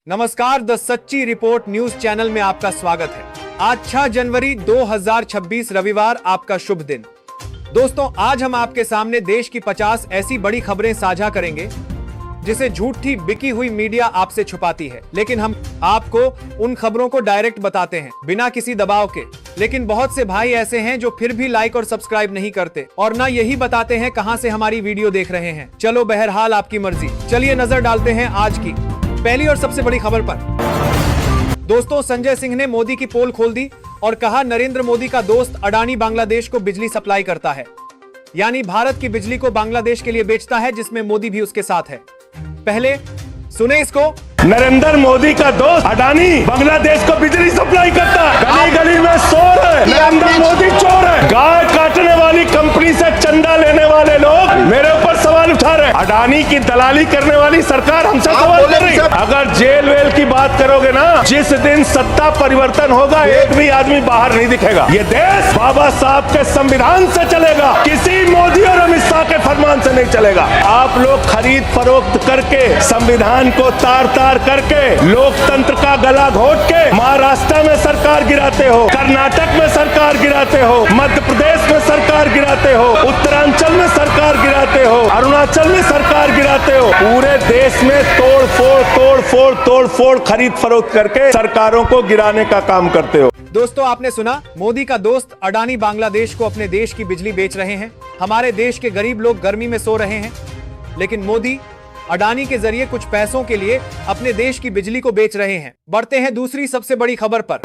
नमस्कार, द सच्ची report news channel में आपका स्वागत है। आज 6 जनवरी 2026 रविवार आपका शुभ दिन। दोस्तों, आज हम आपके सामने देश की 50 ऐसी बड़ी खबरें साझा करेंगे जिसे झूठी बिकी हुई मीडिया आपसे छुपाती है, लेकिन हम आपको उन खबरों को डायरेक्ट बताते हैं बिना किसी दबाव के। लेकिन बहुत से भाई ऐसे हैं जो फिर भी लाइक और सब्सक्राइब नहीं करते और ना यही बताते हैं कहां से हमारी वीडियो देख रहे हैं। चलो, बहरहाल आपकी मर्जी। चलिए नजर डालते हैं आज की पहली और सबसे बड़ी खबर पर। दोस्तों, संजय सिंह ने मोदी की पोल खोल दी और कहा नरेंद्र मोदी का दोस्त अडानी बांग्लादेश को बिजली सप्लाई करता है, यानी भारत की बिजली को बांग्लादेश के लिए बेचता है, जिसमें मोदी भी उसके साथ है। पहले सुने इसको। नरेंद्र मोदी का दोस्त अडानी बांग्लादेश को बिजली सप्लाई करता है, गली गली में शोर है, नरेंद्र मोदी चोर है। गाय काटने वाली कंपनी से चंदा लेने वाले लोग मेरे ऊपर सवाल उठा रहे हैं। अडानी की दलाली करने वाली सरकार हमसे सवाल कर रही है। अगर जेल वेल की बात करोगे ना, जिस दिन सत्ता परिवर्तन होगा एक भी आदमी बाहर नहीं दिखेगा। ये देश बाबा साहब के संविधान से चलेगा, किसी मोदी और अमित शाह के फरमान से नहीं चलेगा। आप लोग खरीद फरोख्त करके, संविधान को तार तार करके, लोकतंत्र का गला घोट के महाराष्ट्र में सरकार गिराते हो, कर्नाटक में सरकार गिराते हो, मध्य प्रदेश में सरकार गिराते हो, उत्तरांचल में सरकार गिराते हो, अरुणाचल में सरकार गिराते हो। पूरे देश में तोड़ फोड़ खरीद फरोख्त करके सरकारों को गिराने का काम करते हो। दोस्तों, आपने सुना, मोदी का दोस्त अडानी बांग्लादेश को अपने देश की बिजली बेच रहे हैं। हमारे देश के गरीब लोग गर्मी में सो रहे हैं, लेकिन मोदी अडानी के जरिए कुछ पैसों के लिए अपने देश की बिजली को बेच रहे हैं। बढ़ते हैं दूसरी सबसे बड़ी खबर पर।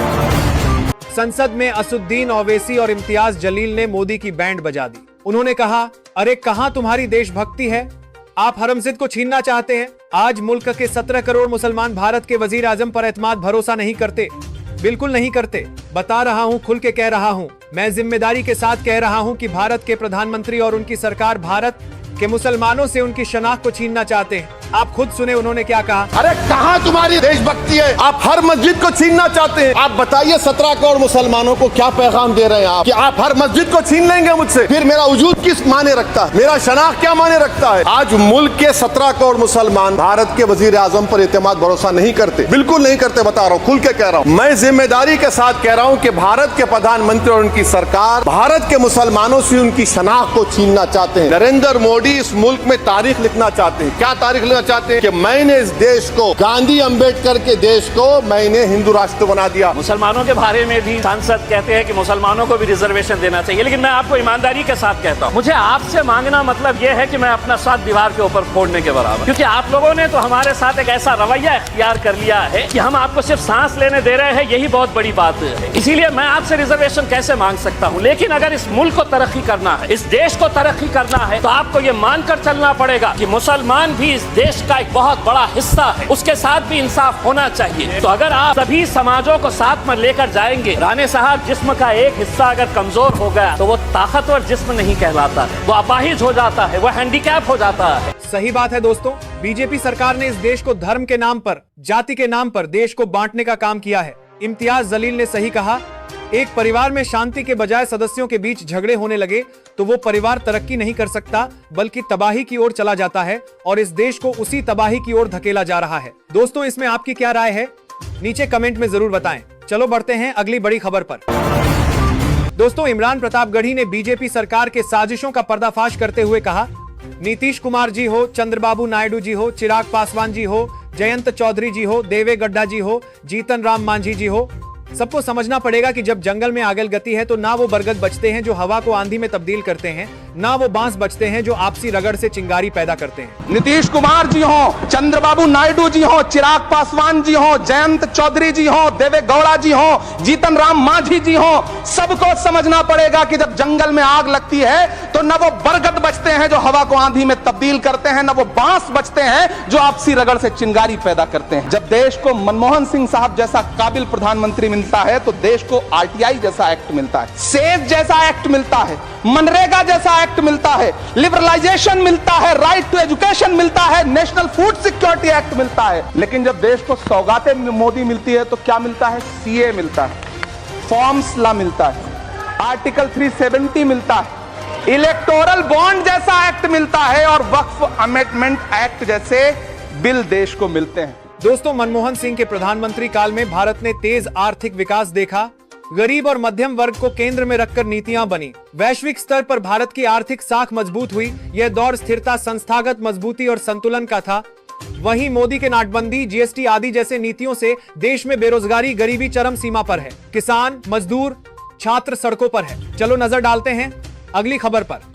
संसद में असुद्दीन ओवैसी और इम्तियाज जलील ने मोदी की बैंड बजा दी। उन्होंने कहा, अरे कहां तुम्हारी देशभक्ति है? आप हरमजिद को छीनना चाहते हैं। आज मुल्क के 17 करोड़ मुसलमान भारत के वजीर आजम पर एतमाद भरोसा नहीं करते, बिल्कुल नहीं करते। बता रहा हूं, खुल के कह रहा हूं, मैं जिम्मेदारी के साथ कह रहा हूं कि भारत के प्रधानमंत्री और उनकी सरकार भारत के मुसलमानों से उनकी शनाख्त को छीनना चाहते हैं। आप खुद सुने उन्होंने क्या कहा। अरे कहां तुम्हारी देशभक्ति है? आप हर मस्जिद को छीनना चाहते हैं। आप बताइए 17 करोड़ मुसलमानों को क्या पैगाम दे रहे हैं आप कि आप हर मस्जिद को छीन लेंगे मुझसे? फिर मेरा वजूद किस माने रखता है? मेरा शनाख्त क्या माने रखता है? आज मुल्क के 17 करोड़ मुसलमान भारत के वजीर आजम पर एतमाद भरोसा नहीं करते, बिल्कुल नहीं करते। बता रहा हूँ, खुल के कह रहा हूँ, मैं जिम्मेदारी के साथ कह रहा हूँ कि भारत के प्रधानमंत्री और उनकी सरकार भारत के मुसलमानों से उनकी शनाख्त को छीनना चाहते हैं। नरेंद्र मोदी इस मुल्क में तारीख लिखना चाहते हैं। क्या तारीख लिखना चाहते हैं? कि मैंने इस देश को, गांधी अंबेडकर के देश को मैंने हिंदू राष्ट्र बना दिया। मुसलमानों के बारे में भी सांसद कहते हैं कि मुसलमानों को भी रिजर्वेशन देना चाहिए, लेकिन मैं आपको ईमानदारी के साथ कहता हूं, मुझे आपसे मांगना मतलब यह है कि मैं अपना साथ दीवार के ऊपर फोड़ने के बराबर, क्योंकि आप लोगों ने तो हमारे साथ एक ऐसा रवैया इख्तियार कर लिया है कि हम आपको सिर्फ सांस लेने दे रहे हैं, यही बहुत बड़ी बात है। इसीलिए मैं आपसे रिजर्वेशन कैसे मांग सकता हूं? लेकिन अगर इस मुल्क को तरक्की करना है, इस देश को तरक्की करना है, तो आपको ये मानकर चलना पड़ेगा कि मुसलमान भी इस देश का एक बहुत बड़ा हिस्सा है, उसके साथ भी इंसाफ होना चाहिए। तो अगर आप सभी समाजों को साथ में लेकर जाएंगे, राणे साहब, जिस्म का एक हिस्सा अगर कमजोर हो गया तो वो ताकतवर जिस्म नहीं कहलाता है, वो अपाहिज हो जाता है, वो हैंडीकैप हो जाता है। सही बात है दोस्तों, बीजेपी सरकार ने इस देश को धर्म के नाम पर, जाति के नाम पर देश को बांटने का काम किया है। इम्तियाज जलील ने सही कहा, एक परिवार में शांति के बजाय सदस्यों के बीच झगड़े होने लगे तो वो परिवार तरक्की नहीं कर सकता, बल्कि तबाही की ओर चला जाता है, और इस देश को उसी तबाही की ओर धकेला जा रहा है। दोस्तों, इसमें आपकी क्या राय है? नीचे कमेंट में जरूर बताएं। चलो बढ़ते हैं अगली बड़ी खबर पर। दोस्तों, इमरान प्रतापगढ़ी ने बीजेपी सरकार के साजिशों का पर्दाफाश करते हुए कहा, नीतीश कुमार जी हो, चंद्रबाबू नायडू जी हो, चिराग पासवान जी हो, जयंत चौधरी जी हो, देवे गड्ढा जी हो, जीतन राम मांझी जी हो, सबको समझना पड़ेगा कि जब जंगल में आगल गति है तो ना वो बरगद बचते हैं जो हवा को आंधी में तब्दील करते हैं, ना वो बांस बचते हैं जो आपसी रगड़ से चिंगारी पैदा करते हैं। नीतीश कुमार जी हो, चंद्रबाबू नायडू जी हो, चिराग पासवान जी हो, जयंत चौधरी जी हो, देवे गौड़ा जी हो, जीतन राम मांझी जी हो, सबको समझना पड़ेगा कि जब जंगल में आग लगती है तो न वो बरगद बचते हैं जो हवा को आंधी में तब्दील करते हैं, न वो बांस बचते हैं जो आपसी रगड़ से चिंगारी पैदा करते हैं। जब देश को मनमोहन सिंह साहब जैसा काबिल प्रधानमंत्री मिलता है तो देश को आरटीआई जैसा एक्ट मिलता है, सेज जैसा एक्ट मिलता है, मनरेगा जैसा एक्ट मिलता है, लिबरलाइजेशन मिलता है, राइट टू एजुकेशन मिलता है, नेशनल फूड सिक्योरिटी एक्ट मिलता है। लेकिन जब देश को सौगातें मोदी मिलती है तो क्या मिलता है? सीए मिलता है, फॉर्म्स लॉ मिलता है, आर्टिकल 370 मिलता है, इलेक्टोरल बॉन्ड जैसा एक्ट मिलता है और वक्फ अमेंडमेंट एक्ट जैसे बिल देश को मिलते हैं। दोस्तों, मनमोहन सिंह के प्रधानमंत्री काल में भारत ने तेज आर्थिक विकास देखा। गरीब और मध्यम वर्ग को केंद्र में रखकर नीतियां बनी। वैश्विक स्तर पर भारत की आर्थिक साख मजबूत हुई। यह दौर स्थिरता, संस्थागत मजबूती और संतुलन का था। वहीं मोदी के नोटबंदी, जीएसटी आदि जैसे नीतियों से देश में बेरोजगारी, गरीबी चरम सीमा पर है। किसान, मजदूर, छात्र सड़कों पर है। चलो नजर डालते हैं अगली खबर पर।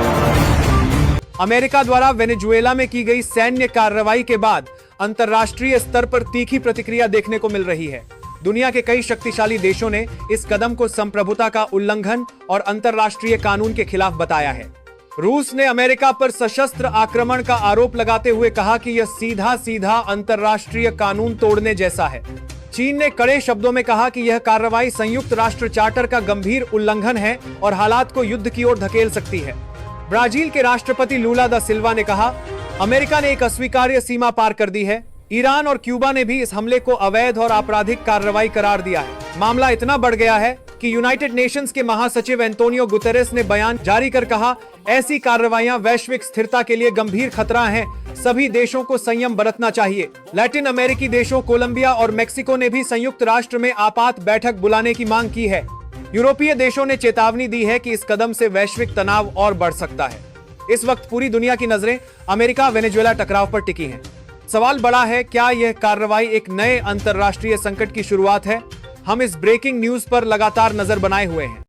अमेरिका द्वारा वेनेजुएला में की गई सैन्य कार्रवाई के बाद अंतर्राष्ट्रीय स्तर पर तीखी प्रतिक्रिया देखने को मिल रही है। दुनिया के कई शक्तिशाली देशों ने इस कदम को संप्रभुता का उल्लंघन और अंतर्राष्ट्रीय कानून के खिलाफ बताया है। रूस ने अमेरिका पर सशस्त्र आक्रमण का आरोप लगाते हुए कहा कि यह सीधा सीधा अंतर्राष्ट्रीय कानून तोड़ने जैसा है। चीन ने कड़े शब्दों में कहा कि यह कार्रवाई संयुक्त राष्ट्र चार्टर का गंभीर उल्लंघन है और हालात को युद्ध की ओर धकेल सकती है। ब्राजील के राष्ट्रपति लूला दा सिल्वा ने कहा, अमेरिका ने एक अस्वीकार्य सीमा पार कर दी है। ईरान और क्यूबा ने भी इस हमले को अवैध और आपराधिक कार्रवाई करार दिया है। मामला इतना बढ़ गया है कि यूनाइटेड नेशंस के महासचिव एंटोनियो गुतेरेस ने बयान जारी कर कहा, ऐसी कार्रवाइयां वैश्विक स्थिरता के लिए गंभीर खतरा हैं। सभी देशों को संयम बरतना चाहिए। लैटिन अमेरिकी देशों कोलंबिया और मेक्सिको ने भी संयुक्त राष्ट्र में आपात बैठक बुलाने की मांग की है। यूरोपीय देशों ने चेतावनी दी है कि इस कदम से वैश्विक तनाव और बढ़ सकता है। इस वक्त पूरी दुनिया की नजरें अमेरिका वेनेजुएला टकराव पर टिकी हैं। सवाल बड़ा है, क्या यह कार्रवाई एक नए अंतर्राष्ट्रीय संकट की शुरुआत है? हम इस ब्रेकिंग न्यूज पर लगातार नजर बनाए हुए हैं।